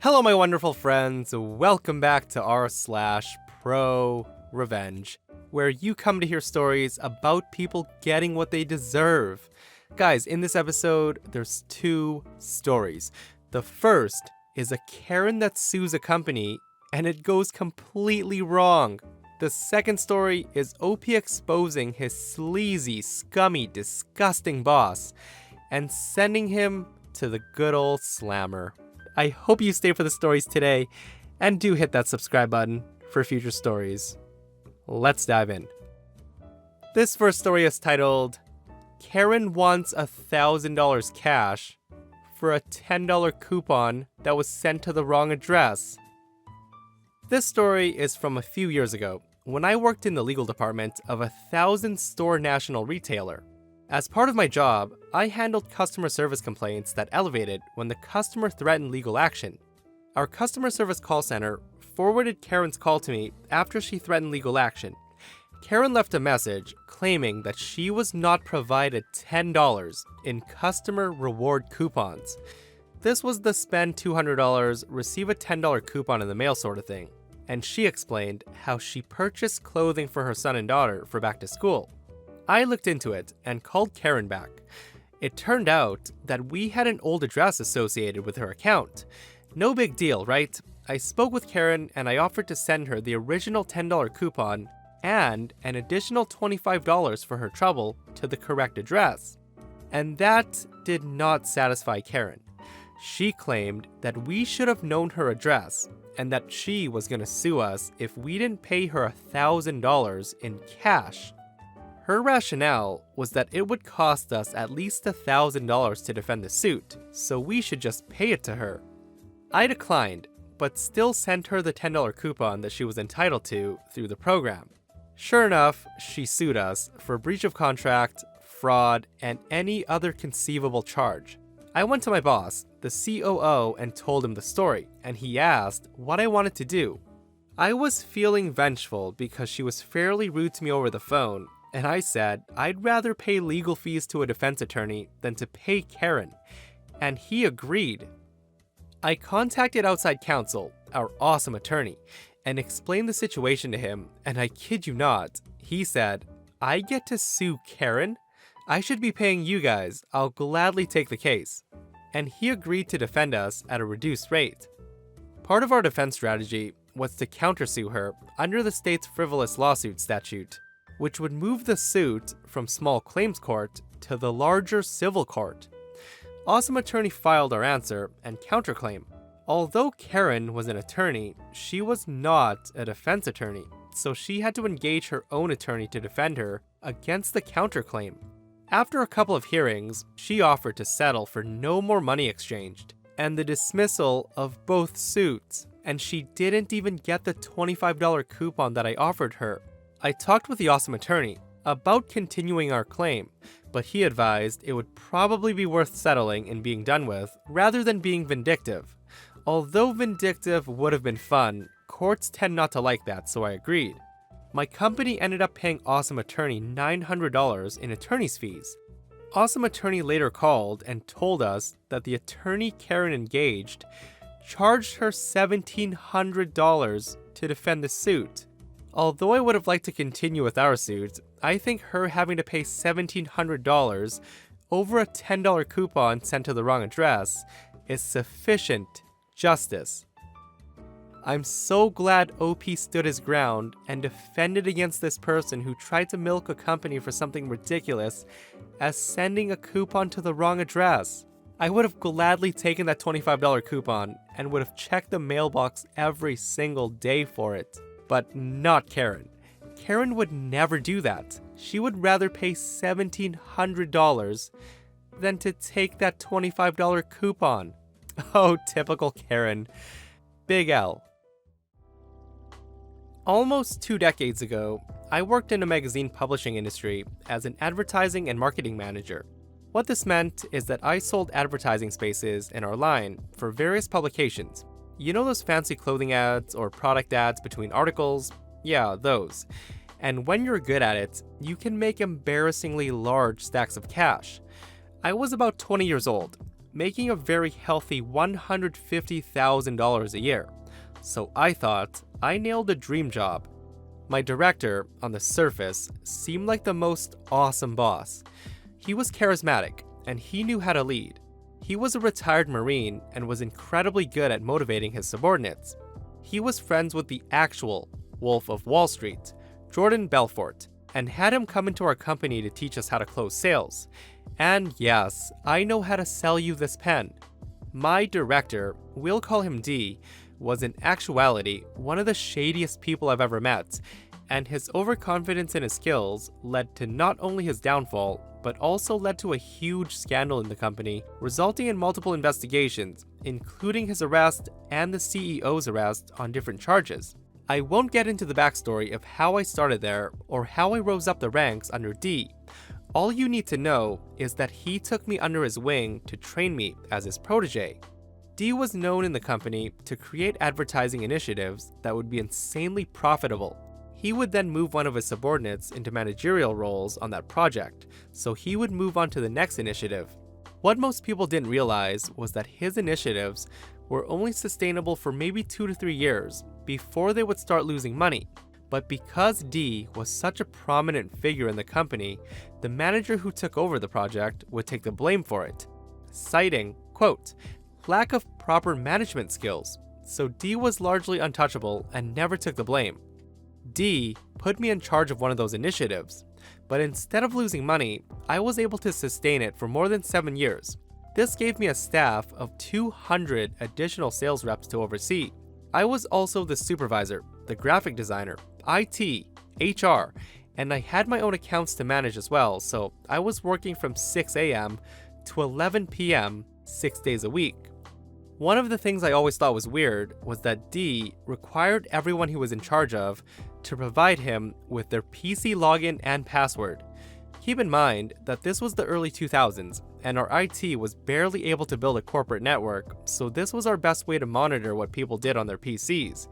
Hello, my wonderful friends. Welcome back to r/ProRevenge, where you come to hear stories about people getting what they deserve. Guys, in this episode, there's two stories. The first is a Karen that sues a company, and it goes completely wrong. The second story is OP exposing his sleazy, scummy, disgusting boss, and sending him to the good old slammer. I hope you stay for the stories today, and do hit that subscribe button for future stories. Let's dive in. This first story is titled, Karen Wants $1,000 Cash for a $10 coupon that was sent to the wrong address. This story is from a few years ago, when I worked in the legal department of a 1,000-store national retailer. As part of my job, I handled customer service complaints that elevated when the customer threatened legal action. Our customer service call center forwarded Karen's call to me after she threatened legal action. Karen left a message claiming that she was not provided $10 in customer reward coupons. This was the spend $200, receive a $10 coupon in the mail sort of thing. And she explained how she purchased clothing for her son and daughter for back to school. I looked into it and called Karen back. It turned out that we had an old address associated with her account. No big deal, right? I spoke with Karen and I offered to send her the original $10 coupon and an additional $25 for her trouble to the correct address. And that did not satisfy Karen. She claimed that we should have known her address and that she was going to sue us if we didn't pay her $1,000 in cash. Her rationale was that it would cost us at least $1,000 to defend the suit, so we should just pay it to her. I declined, but still sent her the $10 coupon that she was entitled to through the program. Sure enough, she sued us for breach of contract, fraud, and any other conceivable charge. I went to my boss, the COO, and told him the story, and he asked what I wanted to do. I was feeling vengeful because she was fairly rude to me over the phone, and I said I'd rather pay legal fees to a defense attorney than to pay Karen, and he agreed. I contacted outside counsel, our awesome attorney, and explained the situation to him, and I kid you not, he said, I get to sue Karen? I should be paying you guys, I'll gladly take the case. And he agreed to defend us at a reduced rate. Part of our defense strategy was to countersue her under the state's frivolous lawsuit statute, which would move the suit from small claims court to the larger civil court. Awesome Attorney filed our answer and counterclaim. Although Karen was an attorney, she was not a defense attorney, so she had to engage her own attorney to defend her against the counterclaim. After a couple of hearings, she offered to settle for no more money exchanged, and the dismissal of both suits, and she didn't even get the $25 coupon that I offered her. I talked with the awesome attorney about continuing our claim, but he advised it would probably be worth settling and being done with rather than being vindictive. Although vindictive would have been fun, courts tend not to like that, so I agreed. My company ended up paying Awesome Attorney $900 in attorney's fees. Awesome Attorney later called and told us that the attorney Karen engaged charged her $1,700 to defend the suit. Although I would have liked to continue with our suit, I think her having to pay $1,700 over a $10 coupon sent to the wrong address is sufficient justice. I'm so glad OP stood his ground and defended against this person who tried to milk a company for something ridiculous as sending a coupon to the wrong address. I would have gladly taken that $25 coupon and would have checked the mailbox every single day for it. But not Karen. Karen would never do that. She would rather pay $1,700 than to take that $25 coupon. Oh, typical Karen. Big L. Almost 2 decades ago, I worked in the magazine publishing industry as an advertising and marketing manager. What this meant is that I sold advertising spaces in our line for various publications. You know those fancy clothing ads or product ads between articles? Yeah, those. And when you're good at it, you can make embarrassingly large stacks of cash. I was about 20 years old. making a very healthy $150,000 a year. So I thought I nailed the dream job. My director, on the surface, seemed like the most awesome boss. He was charismatic, and he knew how to lead. He was a retired Marine and was incredibly good at motivating his subordinates. He was friends with the actual Wolf of Wall Street, Jordan Belfort, and had him come into our company to teach us how to close sales. And yes, I know how to sell you this pen. My director, we'll call him D, was in actuality one of the shadiest people I've ever met, and his overconfidence in his skills led to not only his downfall, but also led to a huge scandal in the company, resulting in multiple investigations, including his arrest and the CEO's arrest on different charges. I won't get into the backstory of how I started there or how I rose up the ranks under D. All you need to know is that he took me under his wing to train me as his protege. D was known in the company to create advertising initiatives that would be insanely profitable. He would then move one of his subordinates into managerial roles on that project, so he would move on to the next initiative. What most people didn't realize was that his initiatives were only sustainable for maybe 2 to 3 years before they would start losing money. But because D was such a prominent figure in the company, the manager who took over the project would take the blame for it, citing, quote, lack of proper management skills, so D was largely untouchable and never took the blame. D put me in charge of one of those initiatives, but instead of losing money, I was able to sustain it for more than 7 years. This gave me a staff of 200 additional sales reps to oversee. I was also the supervisor, the graphic designer, IT, HR, and I had my own accounts to manage as well, so I was working from 6 a.m. to 11 p.m. 6 days a week. One of the things I always thought was weird was that D required everyone he was in charge of to provide him with their PC login and password. Keep in mind that this was the early 2000s, and our IT was barely able to build a corporate network, so this was our best way to monitor what people did on their PCs.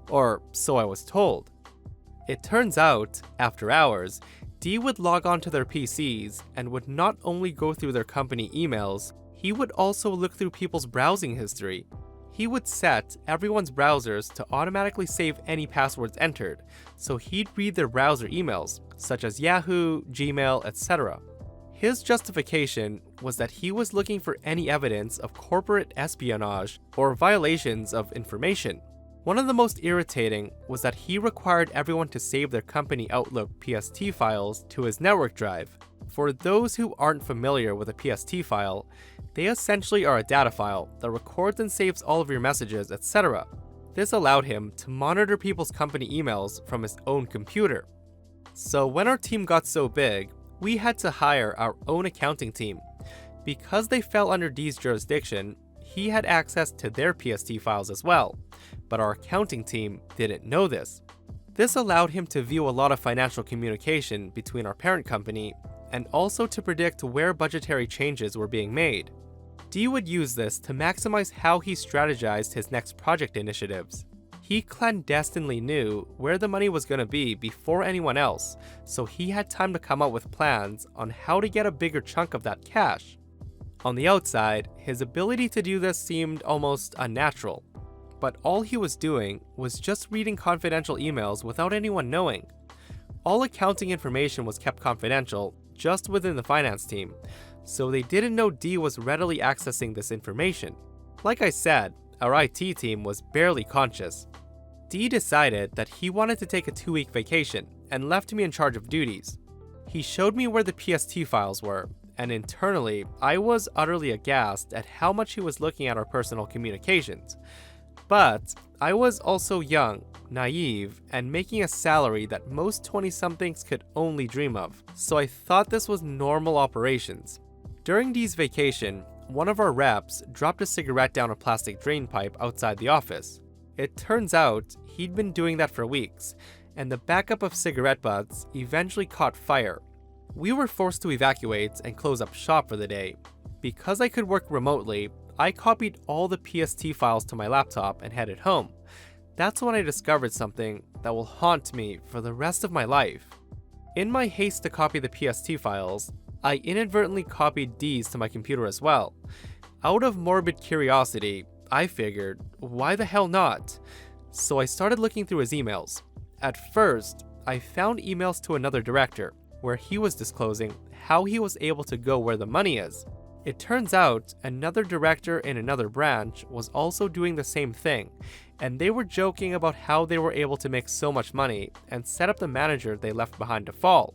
Or so I was told. It turns out, after hours, D would log on to their PCs and would not only go through their company emails, he would also look through people's browsing history. He would set everyone's browsers to automatically save any passwords entered, so he'd read their browser emails, such as Yahoo, Gmail, etc. His justification was that he was looking for any evidence of corporate espionage or violations of information. One of the most irritating was that he required everyone to save their company Outlook PST files to his network drive. For those who aren't familiar with a PST file, they essentially are a data file that records and saves all of your messages, etc. This allowed him to monitor people's company emails from his own computer. So when our team got so big, we had to hire our own accounting team. Because they fell under D's jurisdiction, he had access to their PST files as well, but our accounting team didn't know this. This allowed him to view a lot of financial communication between our parent company and also to predict where budgetary changes were being made. D would use this to maximize how he strategized his next project initiatives. He clandestinely knew where the money was going to be before anyone else, so he had time to come up with plans on how to get a bigger chunk of that cash. On the outside, his ability to do this seemed almost unnatural, but all he was doing was just reading confidential emails without anyone knowing. All accounting information was kept confidential just within the finance team, so they didn't know D was readily accessing this information. Like I said, our IT team was barely conscious. D decided that he wanted to take a 2-week vacation and left me in charge of duties. He showed me where the PST files were, and internally, I was utterly aghast at how much he was looking at our personal communications. But I was also young, naive, and making a salary that most 20-somethings could only dream of, so I thought this was normal operations. During D's vacation, one of our reps dropped a cigarette down a plastic drain pipe outside the office. It turns out he'd been doing that for weeks, and the backup of cigarette butts eventually caught fire. We were forced to evacuate and close up shop for the day. Because I could work remotely, I copied all the PST files to my laptop and headed home. That's when I discovered something that will haunt me for the rest of my life. In my haste to copy the PST files, I inadvertently copied D's to my computer as well. Out of morbid curiosity, I figured, why the hell not? So I started looking through his emails. At first, I found emails to another director, where he was disclosing how he was able to go where the money is. It turns out another director in another branch was also doing the same thing, and they were joking about how they were able to make so much money and set up the manager they left behind to fall.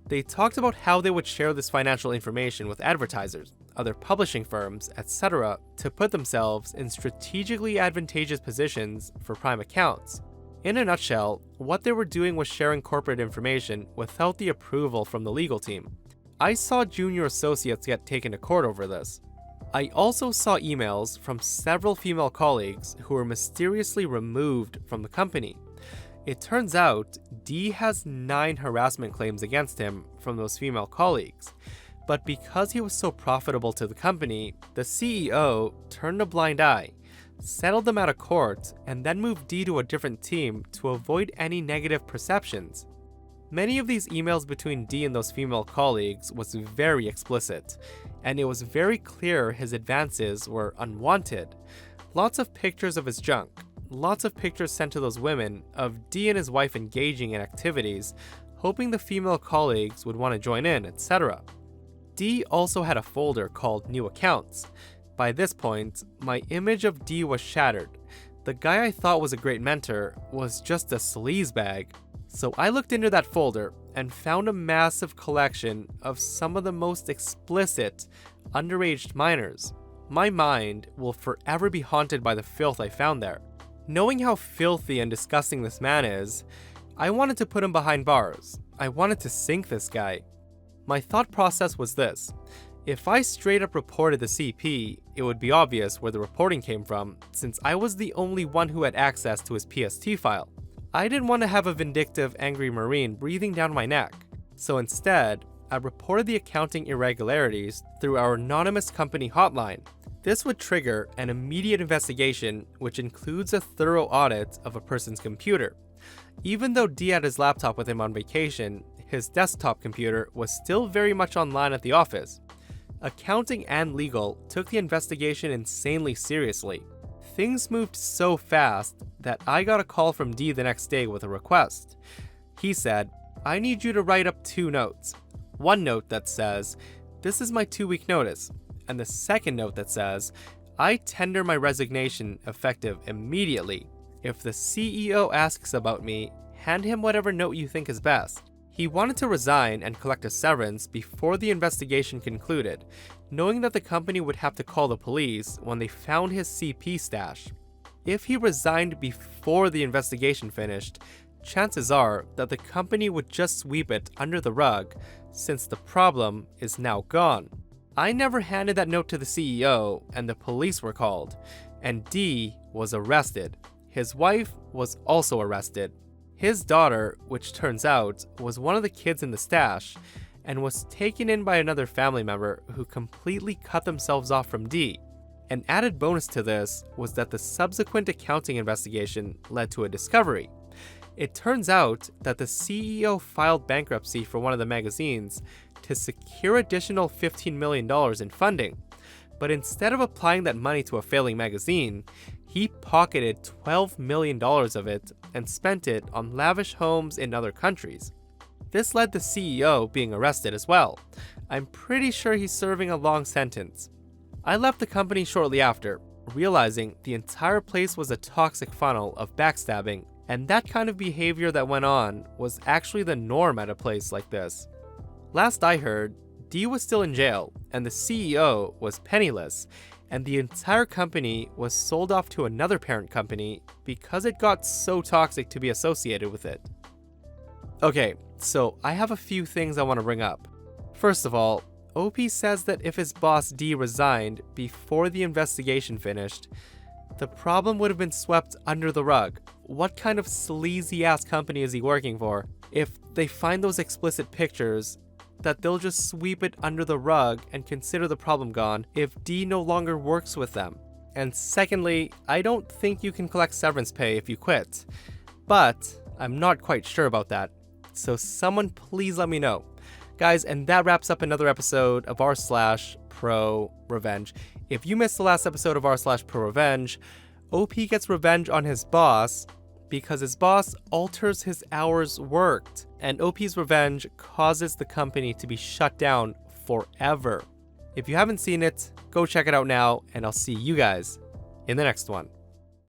They talked about how they would share this financial information with advertisers, other publishing firms, etc. to put themselves in strategically advantageous positions for prime accounts. In a nutshell, what they were doing was sharing corporate information without the approval from the legal team. I saw junior associates get taken to court over this. I also saw emails from several female colleagues who were mysteriously removed from the company. It turns out D has 9 harassment claims against him from those female colleagues, but because he was so profitable to the company, the CEO turned a blind eye, settled them out of court, and then moved D to a different team to avoid any negative perceptions. Many of these emails between D and those female colleagues was very explicit, and it was very clear his advances were unwanted. Lots of pictures of his junk, lots of pictures sent to those women of D and his wife engaging in activities, hoping the female colleagues would want to join in, etc. D also had a folder called New Accounts. By this point, my image of D was shattered. The guy I thought was a great mentor was just a sleazebag. So I looked into that folder and found a massive collection of some of the most explicit, underage minors. My mind will forever be haunted by the filth I found there. Knowing how filthy and disgusting this man is, I wanted to put him behind bars. I wanted to sink this guy. My thought process was this: if I straight up reported the CP, it would be obvious where the reporting came from, since I was the only one who had access to his PST file. I didn't want to have a vindictive, angry Marine breathing down my neck, so instead, I reported the accounting irregularities through our anonymous company hotline. This would trigger an immediate investigation, which includes a thorough audit of a person's computer. Even though D had his laptop with him on vacation, his desktop computer was still very much online at the office. Accounting and legal took the investigation insanely seriously. Things moved so fast that I got a call from D the next day with a request. He said, "I need you to write up 2 notes. One note that says, 'This is my 2-week notice,' and the second note that says, 'I tender my resignation effective immediately. If the CEO asks about me, hand him whatever note you think is best.'" He wanted to resign and collect a severance before the investigation concluded, knowing that the company would have to call the police when they found his CP stash. If he resigned before the investigation finished, chances are that the company would just sweep it under the rug, since the problem is now gone. I never handed that note to the CEO, and the police were called, and D was arrested. His wife was also arrested. His daughter, which turns out was one of the kids in the stash, and was taken in by another family member who completely cut themselves off from D. An added bonus to this was that the subsequent accounting investigation led to a discovery. It turns out that the CEO filed bankruptcy for one of the magazines to secure additional $15 million in funding, but instead of applying that money to a failing magazine, he pocketed $12 million of it and spent it on lavish homes in other countries. This led the CEO being arrested as well. I'm pretty sure he's serving a long sentence. I left the company shortly after, realizing the entire place was a toxic funnel of backstabbing, and that kind of behavior that went on was actually the norm at a place like this. Last I heard, D was still in jail, and the CEO was penniless, and the entire company was sold off to another parent company because it got so toxic to be associated with it. Okay, so I have a few things I want to bring up. First of all, OP says that if his boss D resigned before the investigation finished, the problem would have been swept under the rug. What kind of sleazy ass company is he working for if they find those explicit pictures that they'll just sweep it under the rug and consider the problem gone if D no longer works with them? And secondly, I don't think you can collect severance pay if you quit, but I'm not quite sure about that. So someone please let me know. Guys, and that wraps up another episode of r/ProRevenge. If you missed the last episode of r/ProRevenge, OP gets revenge on his boss because his boss alters his hours worked, and OP's revenge causes the company to be shut down forever. If you haven't seen it, go check it out now, and I'll see you guys in the next one.